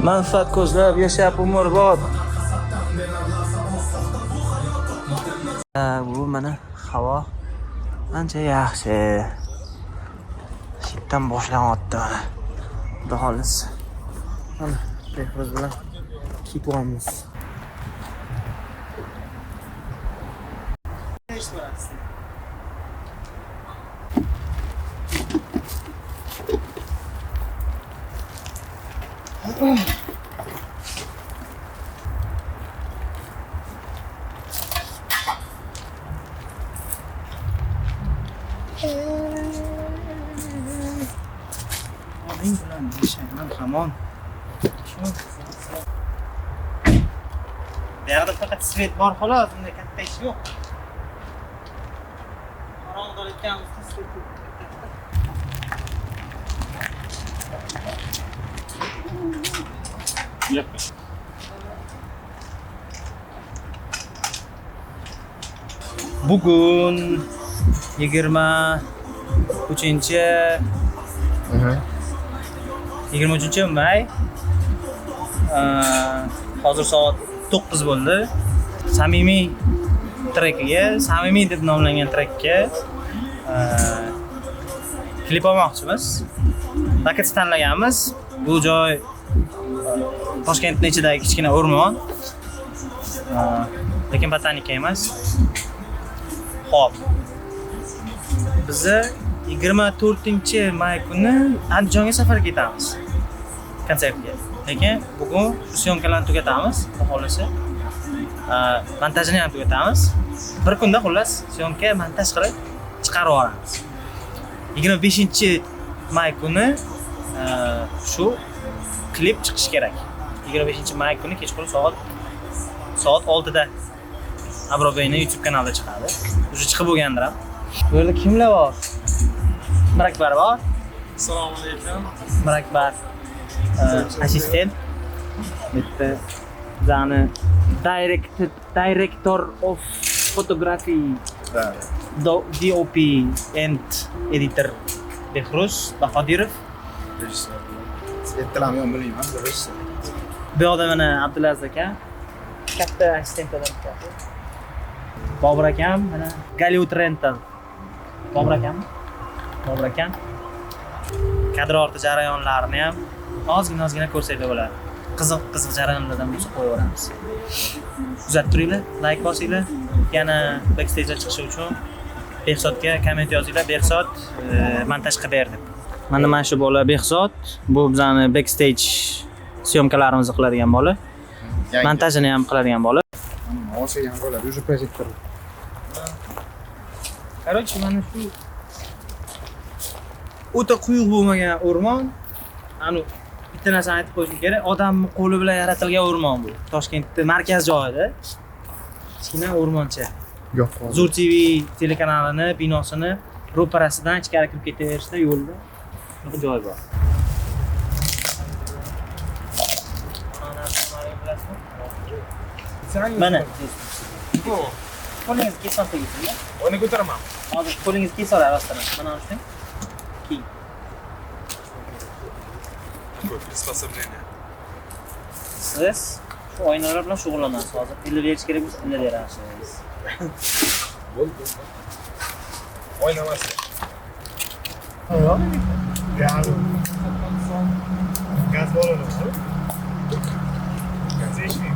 Manfaat ko'zlab yashab umrbod. Bu mana havo ancha yaxshi. Shitdan boshlanyapti mana. Xudo xolis. Mana Behruz bilan ketyapmiz. Oling bilan yashayman hamon. Bu yerda faqat svet bor xolos, unda katta ish yo'q. Qorong'ida o'tganimizda svet yo'q. Bugun 23-may. Hozir soat 9 bo'ldi. Samimiy trekiga, samimiy deb nomlangan trekka klip olmoqchimiz. Lokatsiya tanlaganmiz. Bu joy Toshkentning ichidagi kichkina o'rmon. Lekin botanika emas. Xo'p. Biz 24-may kuni Andijonga safarga ketamiz. Konsertga. Lekin bugun syomkalarni tugatamiz, xohlasa. Montajini ham tugatamiz. Bir kunda xullas syomka, montaj qilib chiqarib yuboramiz. 25-may kuni shu klip chiqish kerak. 25-may kuni kechqurun soat 6 da Abrobeyni YouTube kanalida chiqadi. Уже chiqib bo'lgandir ham. Bu yerda kimlar bor? Mirakbar bor. Assalomu alaykum. Mirakbar assistent. Bitta zani director of photography, DOP and editor Behruz Bahodirov. Ertalam yon bilmayman, rejissor. Bu yoqda mana Abdulaziz aka, katta assistent adam ekan. Bobur akam, mana Hollywood Rental. Bobur akam. Kadr orti jarayonlarini ham ozgina ko'rsatib bo'ladi. Qiziq jarayonlardan bo'lsa qo'yaveramiz. Kuzatib turinglar, like bosinglar. Yana backstage chiqishi uchun Behzodga komment yozinglar. Behzod montaj qilib ber deb. Mana shu bola Behzod, bu bizani backstage syomkalarimizni qiladigan bola. Montajini ham qiladigan bola. Osiy ham bo'ladi, уже projektor. Короче, mana shu o'ta quyuq bo'lmagan o'rmon. Anu bitta narsani aytib qo'yishim kerak. Odamning qo'li bilan yaratilgan o'rmon bu. Toshkentda markaz joyida. Kichkina o'rmoncha. Yo'q. Zur TV telekanalini binosini ro'parasidan ichkari kirib ketaverishda yo'lda bu joy bor. Mana. Qo'lingiz keson tegizmi? Oyni ko'taraman. Hozir qo'lingiz kesora rostdan. Mana ushlang. Keyin. Siz shu oynalar bilan shug'ullanasiz. Hozir pilla berish kerak bo'lsa pilla berasiz. Bo'ldi. Oynamas. Yo'q. Gaz bo'ladi. Gaz ishlaydi.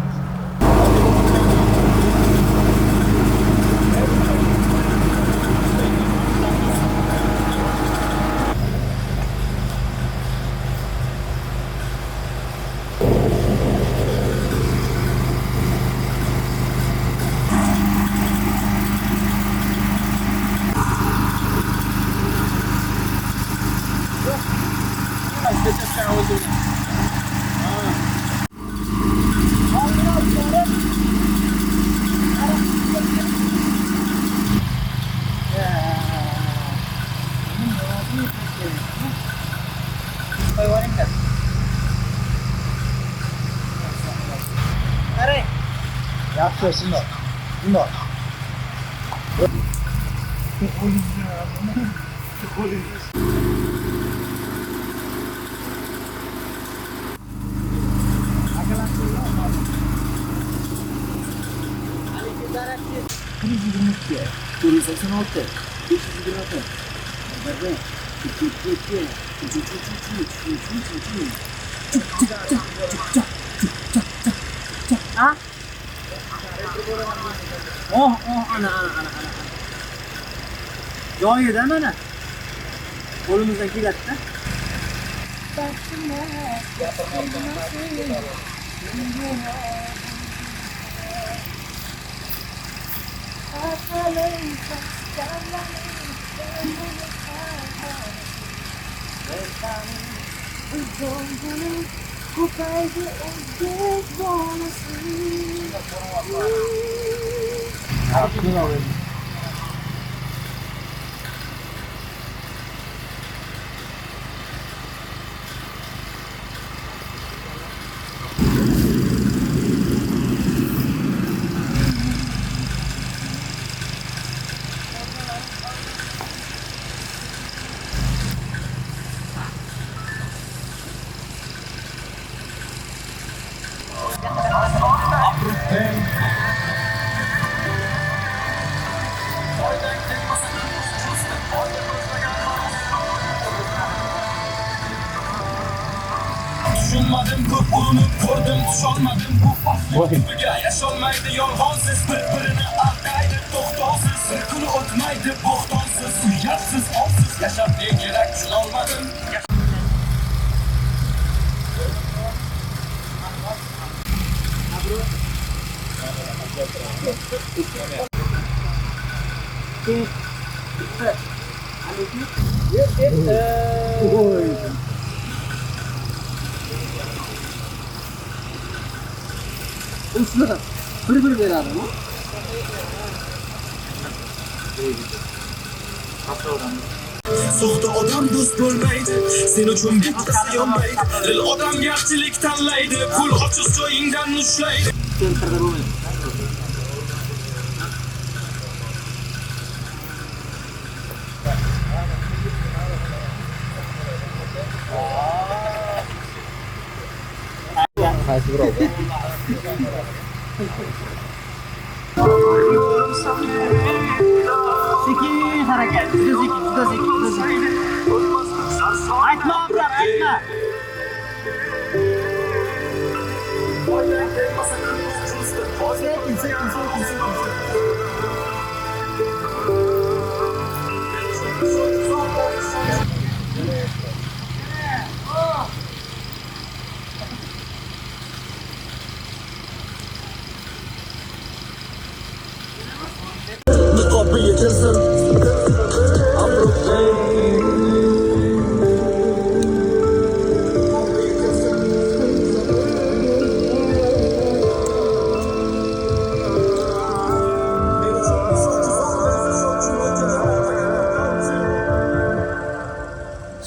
Yaxshi, shundoq. Ana. Joyida mana. Qo'limizdan keladi-da. Düşünmadım kurtulup gördüm düşolmadım bu faslığa yaşolmaydı yolgonsuz birbirini arkaydı doktorsuz sırkını o'tmaydı bohtonsuz uyatsız onsuz yaşab ne gerek şun olmadım Bir beradi mi? So'xda odam do'st bo'lmaydi sen uchun bittasi yonmaydi dil odam yaxshilik tanlaydi pul ochiq joyingdan ushlaydi Sekin harakat. Juda sekin. Aytma, Abrar, aytma. Sekin. niqobi yechilsin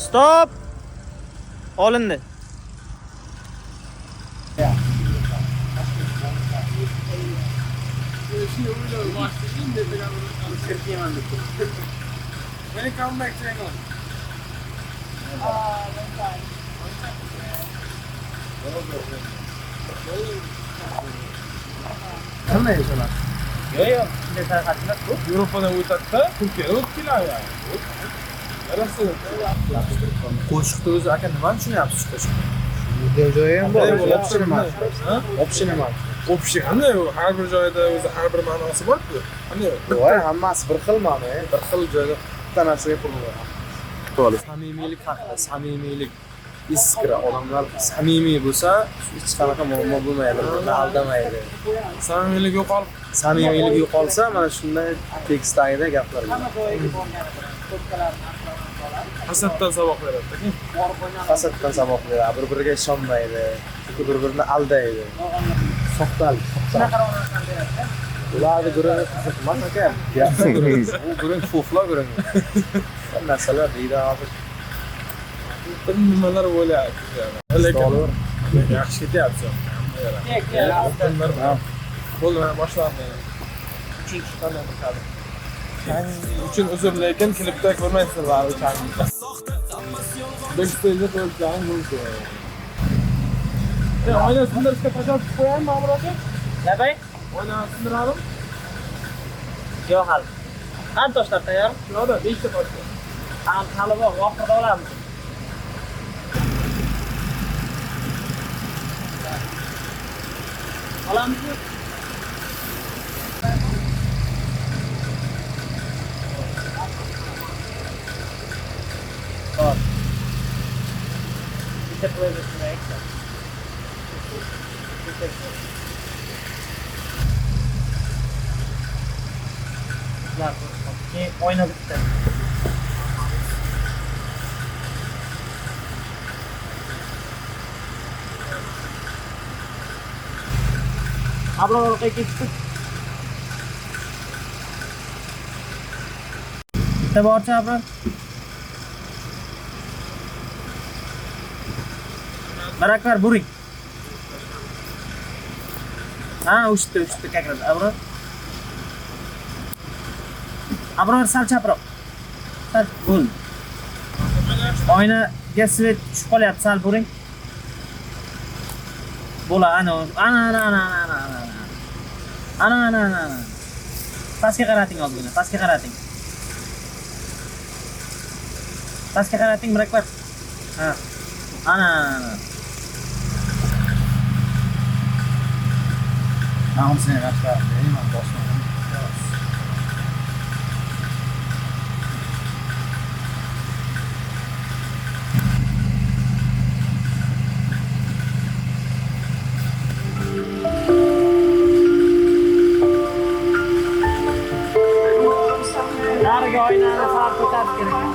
Stop. Olindi. When you come back to England. Nima yeysan? Yo'q, shunday sayohatlar ko'p. Yevropadan o'tadi-da, Turkiyaga o'tib keladi yani. Yarasi. Qo'shiqni o'zi aka nimani tushunyapsiz qo'shiqni? Joyi ham bor. Option emas. O'pishi qanday u? Har bir joyda o'zi har bir ma'nosi bor-ku. Qanday? Voy, hammasi bir xil ma'no, bir xil joyda bitta narsaga pul bo'ladi. Samimiylik haqida, samimiylik iskra odamlar samimiy bo'lsa, hech qanaqa muammo bo'lmaydi, birini aldamaydi. Samimiylik yo'qolib Samimiylik yo'qolsa, mana shunday tekstdagida gaplar bo'ladi. hasaddan saboq beradi. Hasaddan saboq beradi, bir-biriga ishonmaydi, bir-birini aldaydi. Soxtalik. Ularni guruhi qiziqmas aka. Gapni guruhi. U guruh fufla guruhi. Narsalar deydi hozir. Nimalar o'ylayapti yani. Lekin yaxshi ketyapti. Bo'ldi, mana boshlandi. 3-chi qanday bo'ladi? chang uchun uzr, lekin klipda ko'rmaysizlar baribir changni. Backstage ko'rishgan bo'lsa. Oyna sindirishga qachon tushib qo'yaymi, Ma'mur aka? Nabay? Oyna sindirardim. Yo'q hali. Qancha toshlar tayyor? Yo'qda 5 ta tosh. Hali bor, oxirida olamiz. Olamizmi? Bor. Bitta qo'yib aytsa. Keyin oyna bitta. Abror orqaga ketdi. Bitta borcha Abror. Baraklar buring. Ha, uchta kakrab. Abror. Abror sal chaproq. Sal bo'l. Oynaga svet tushib qolyapti, sal buring. Bo'la, ana. Pastga qarating ozgina, pastga qarating. Pastga qarating, Baraklar. Ha. Ana. Ma'mur seni rashta, men boshqa. Nariga oynani sal ko'tarish kerak.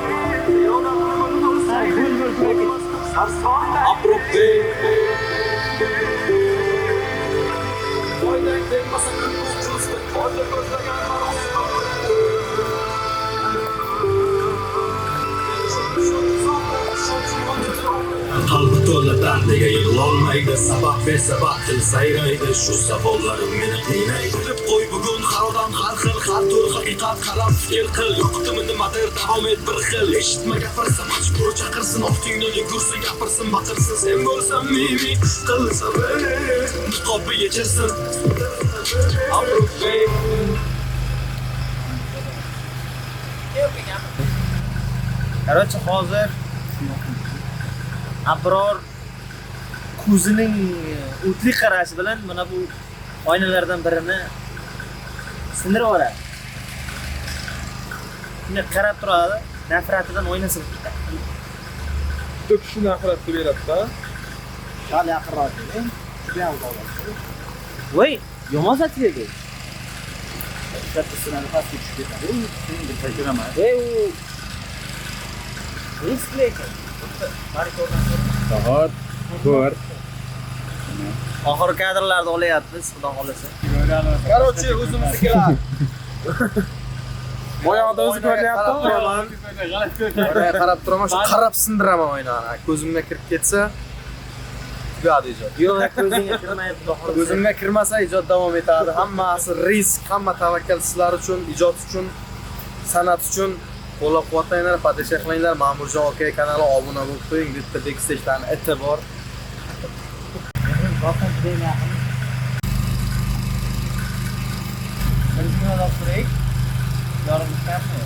Qalbi to'la dardiga yig'lolmaydi, sabab besabab til sayraydi, shu savollarim meni qiynaydi. Deb qo'y bugun har odam har xil, har tur haqiqat qalam fikr qil. Yo'qdimi nimadir davom et bir xil. Eshitma gapirsa majbur chaqirsin, ortingdan yugursin, gapirsin, baqirsin. Sen bo'lsan mimi qilsa niqobi yechirsin. Короче, hozir Abror ko'zining o'tli qarashi bilan mana bu oynalardan birini sindirib yuboradi. Shunday qarab turadi, nafratidan oynasi bitadi. To'kishi nafratga beradi-da. Hali yaqinroq keling. Juda ham qo'rqadi. Voy, yomon satga. Katta pastga tushib ketadi. Keyin bir tajribama. Voy, riskli. Tahor, ko'r. Oxirgi kadrlarda olyapmiz, xudo xolasa. Короче, o'zimiznikilar. Boyog'ida o'zi ko'ryapti-ku. Qarab turaman, shu qarab sindiraman oynani. Ko'zimga kirib ketsa, tugadi ijod. Yo'q, ko'zingga kirmaydi, xudo xolasa. Ko'zimga kirmasa ijod davom etadi. Hammasi risk, hamma tavakkal sizlar uchun, ijod uchun, san'at uchun. Qo'llab-quvvatlanglar, podpishka qilinglar. Ma'murjon aka kanali obuna bo'lib qo'ying. Bitta backstage'dan iti bor. Boqing juda yaqin. Birinchi doktorik. Yorishganmi?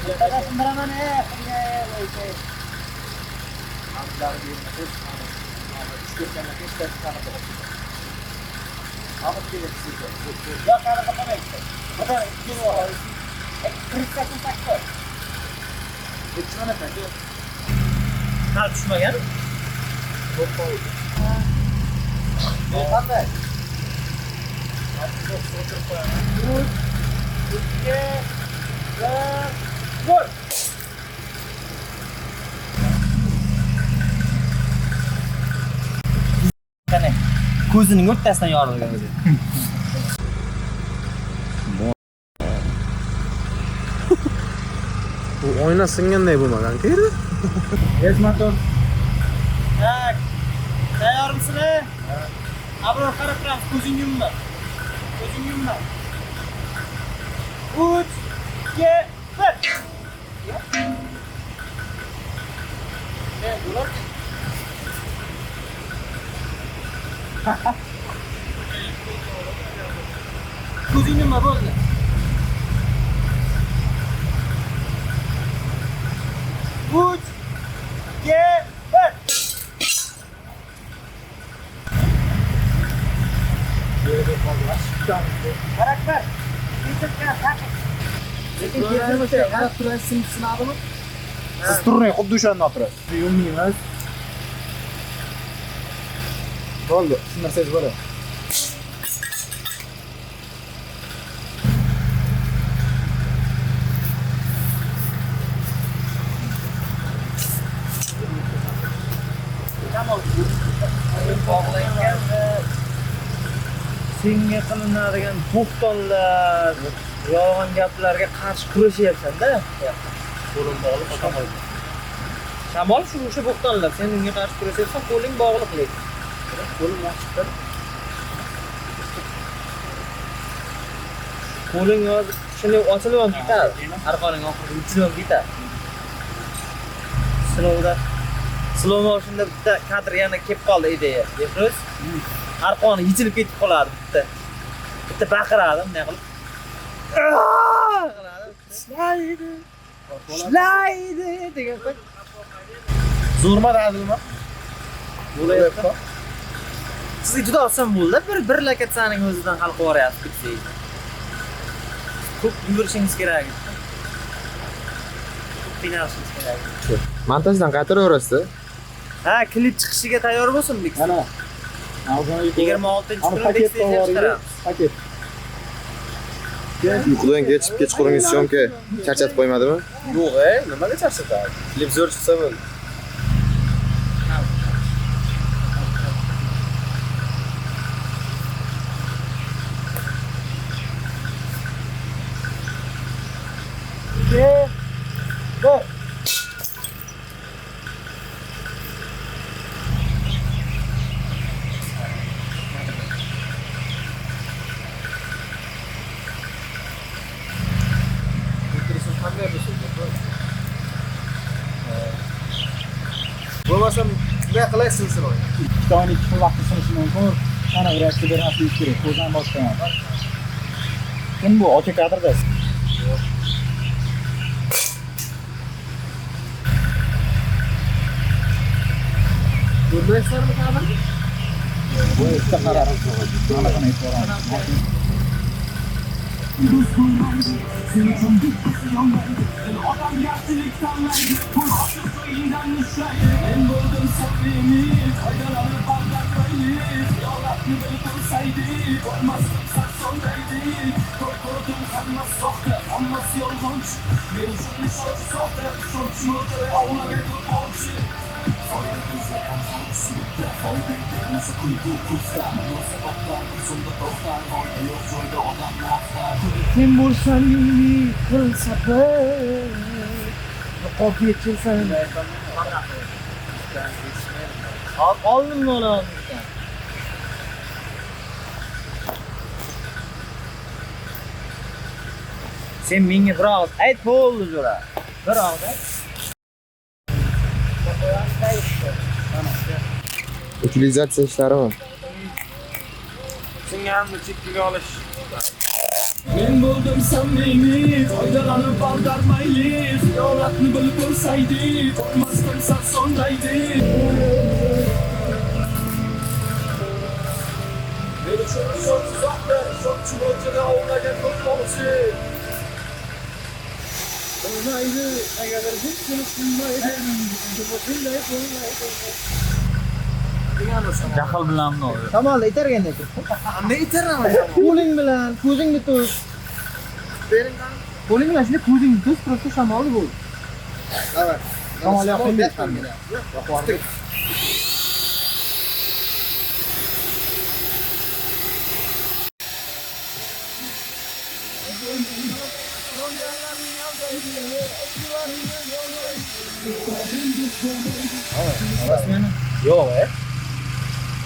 Qanaqa sindiraman Hal tushmagan? Qanday? Qani, ko'zining o'rtasidan yorilgan o'zi. Bu oyna singanday bo'lmagan-ku yerda. Ez motor. Tak. Tayyormisizlar? Abror qarab turamiz, ko'zing yumma. Ko'zing yumma. 3, 2, 1. Ko'zing nima bo'ldi? Uch, ikki, bir. Xarakter. Lekin kelmasa qarab turasizmi, sinadimi? Siz turmang, xuddi o'shandan turasiz. Yummaymiz. Bo'ldi, tushunmasangiz bo'ladi. Bog'langan senga qilinadigan to'xtonlar, yolg'on gaplarga qarshi kurashyapsan-da. Qo'lim bog'liq, shamol. Shamol shu o'sha bo'xtonlar. Sen unga qarshi kurashyapsan, qo'ling bog'liq lekin. Qo'lim yaxshi. Qo'ling hozir shunday ochilib ham ketadi. Arqoning oxirida uchilib ham ketadi. Slow motionda bitta kadr yana kelib qoldi ideya. Yefruz. Arqoni yechilib ketib qoladi bitta. Bitta baqiradi, bunday qilib. Shlaydi degan payt. Zo'rma dadilmi? Bo'layapti. Sizga juda oson bo'ldi. Bir lakatsaning o'zidan hal qilib yuboryapsiz bitsangiz. Ko'p yurishingiz kerak. Qiynalishingiz kerak. Montajdan qaytaraverasiz. Ha, klip chiqishiga tayyor bo'lsin Bix. Mana. 26-kunida backstage chiqaramiz. Paket. Uyqudan kechqurungi syomka charchatib qo'ymadimi? Yo'q, nimaga charchatadi? Klip zo'r chiqsa bo'ldi. Bo'lmasam bunday qilaysiz siz. 2 oylik xil vaqt sinishi mumkin. Ana reaksiya bermaslik kerak. Ko'zdan boshlayman. Kim bu? Ocha kadrda. Ko'rmaysizlarmi kadrni? Bu ikkita qaror. Mana qanday ko'raman. Sen bo'lsan qilsa bir qolib yetsin. Oldimmi olamdan? Sen menga bir og'iz ayt bo'ldi jo'ra. Bir og'iz ayt. Utilizatsiya ishlarimi? Senga ham chekkiga olish. Men bo'ldim samimiy, foydalanib aldarmayli, xiyolatni bilib o'lsaydik, qo'ymasdim sarsondaydi. Men uchun so'zsoqda, so'zchilikda ovlagan qo'llovchi. Bo'lmaydi, agar hech kim tushunmaydi, shunday bo'lmaydi. Jahl bilanmi? Shamolda itarganda turibdi. Qanday itaraman? Qo'ling bilan ko'zingni tut. Bering Qo'ling bilan shunday ko'zingni tut, prosta shamol bo'ldi. Davay. Shamol yoqmaydi. Yo'q. Yo'q,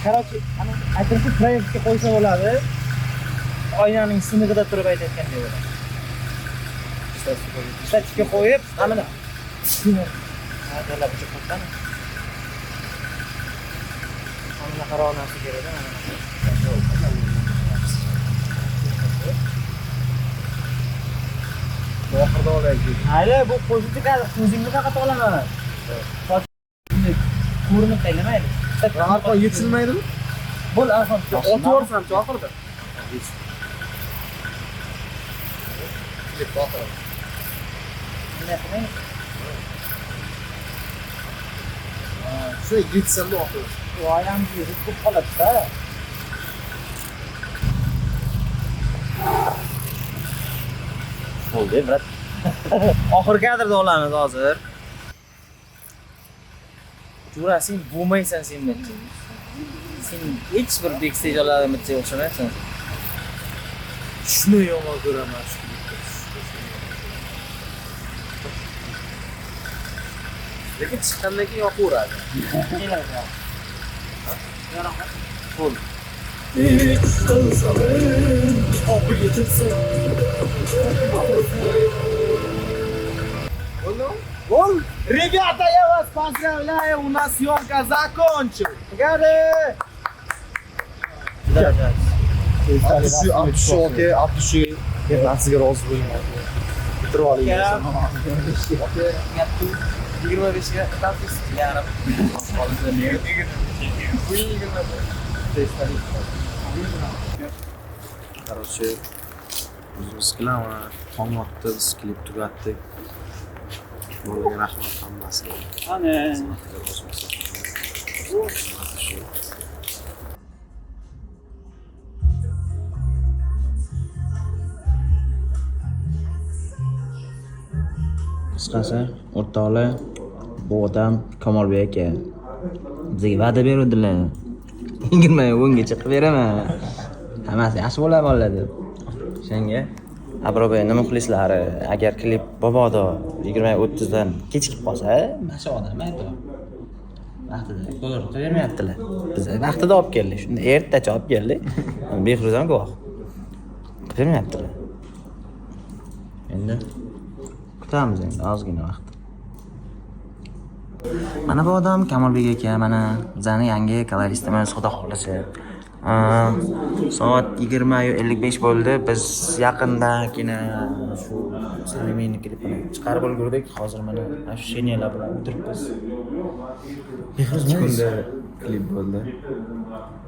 Короче, ana aytib proyektga qo'ysa bo'ladi. Oynaning sinig'ida turib aytayotgandek bo'ladi. Statikka qo'yib, mana Hadalar uchun qo'ygan. Mana qaror narsa kerak-da, mana. Oxirda olaylik. Mayli, bu qo'shimcha o'zingni faqat olaman. Ko'rinib taylamaydi. Arqon yechilmaydimi? Bo'l, arqon. Otib yuborsamchi oxirida. Shu yetsam-da oxirida. Voy, ham ko'p qoladi-da. Bo'ldi, brat. Oxirgi kadrda olamiz hozir. Jura, sen bo'lmaysan sen mencha. Sen hech bir backstage oladiganga o'xshamaysan. Shuni yomon ko'raman shu. Lekin chiqqandan keyin yoqaveradi. Bo'ldi. Гол! Ребята, я вас поздравляю, у нас съемка закончилась. Abdushu aka, Abdushu sizga rozi bo'lmayman. Bitirib oling. 25 ga tafsiz yarim. Короче, o'zimiz bilan tong vaqtda biz klip tugatdik. Bo'lgan rahmat hammasiga. Ana. Qisqasi, o'rtoqlar, bu odam Kamolbek aka. Bizga va'da beruvdilar. 20 gacha qilib beraman. Hammasi yaxshi bo'ladi bolalar deb. O'shanga Abrobay nima qilishlari, agar klip bobodo 20-30 dan kechikib qolsa, masha odam aytdi. Vaqtida ko'rib bermayaptilar. Biz vaqtida olib keldik. Shunda ertacha olib keldik. Behruz ham guvoh. Bermayaptilar. Endi kutamiz endi ozgina vaqt. Mana bu odam Kamolbek aka, mana bizning yangi koloristimiz, xudo xolisi. Soat 20:55 bo'ldi. Biz yaqindagina shu Salimiyni klipini chiqarib ulgurdik. Hozir mana shu shenyalar bilan o'tiribmiz. Kunda klip bo'ldi.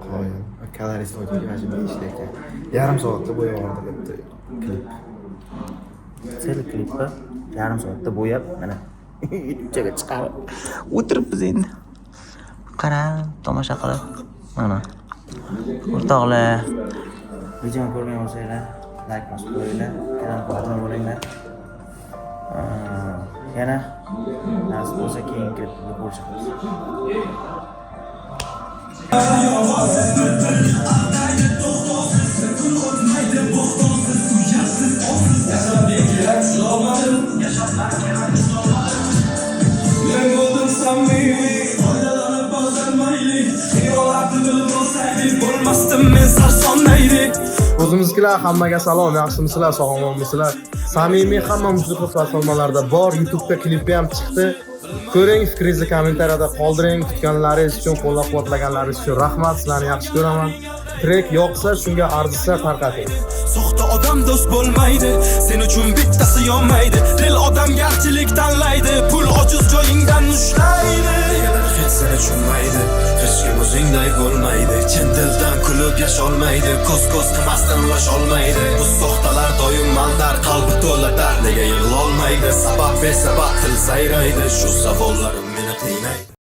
Qo'yim. Kolorist o'tib mana 5 dakika. Yarim soatda bo'yab yubordi klip. Sel klipni yarim soatda bo'yab mana YouTube'ga chiqarib o'tiribmiz endi. Qarang, tomosha qilib. Mana. O'rtoqlar, videoni ko'rgan bo'lsanglar, like bosib qo'yinglar, kanalga obuna bo'linglar. Yana nasib bo'lsa keyingi klipda ko'rishamiz. O'zimizkilar hammaga salom, yaxshimisizlar, sog'lommisizlar? Samimiy hamma musiqa platformalarida bor, YouTube'da klipi ham chiqdi. Ko'ring, fikringizni kommentariyada qoldiring. Kutganlaringiz uchun, qo'llab-quvvatlaganlaringiz uchun rahmat. Sizlarni yaxshi ko'raman. Trek yoqsa, shunga arzisa tarqating. Soxta odam do'st bo'lmaydi, sen uchun bittasi yonmaydi. Dil odamgarchilik tanlaydi, pul ojiz joyingdan ushlaydi. Hech seni tushunmaydi, hech kim o'zingday bo'lmaydi. Chin dildan kulib yasholmaydi, ko'z qilmasdan ulasholmaydi. Bu soxtalar doim maldar, qalbi to'la dard, nega yig'lolmaydi? Sabab besabab til sayraydi, shu savollarim meni qiynaydi.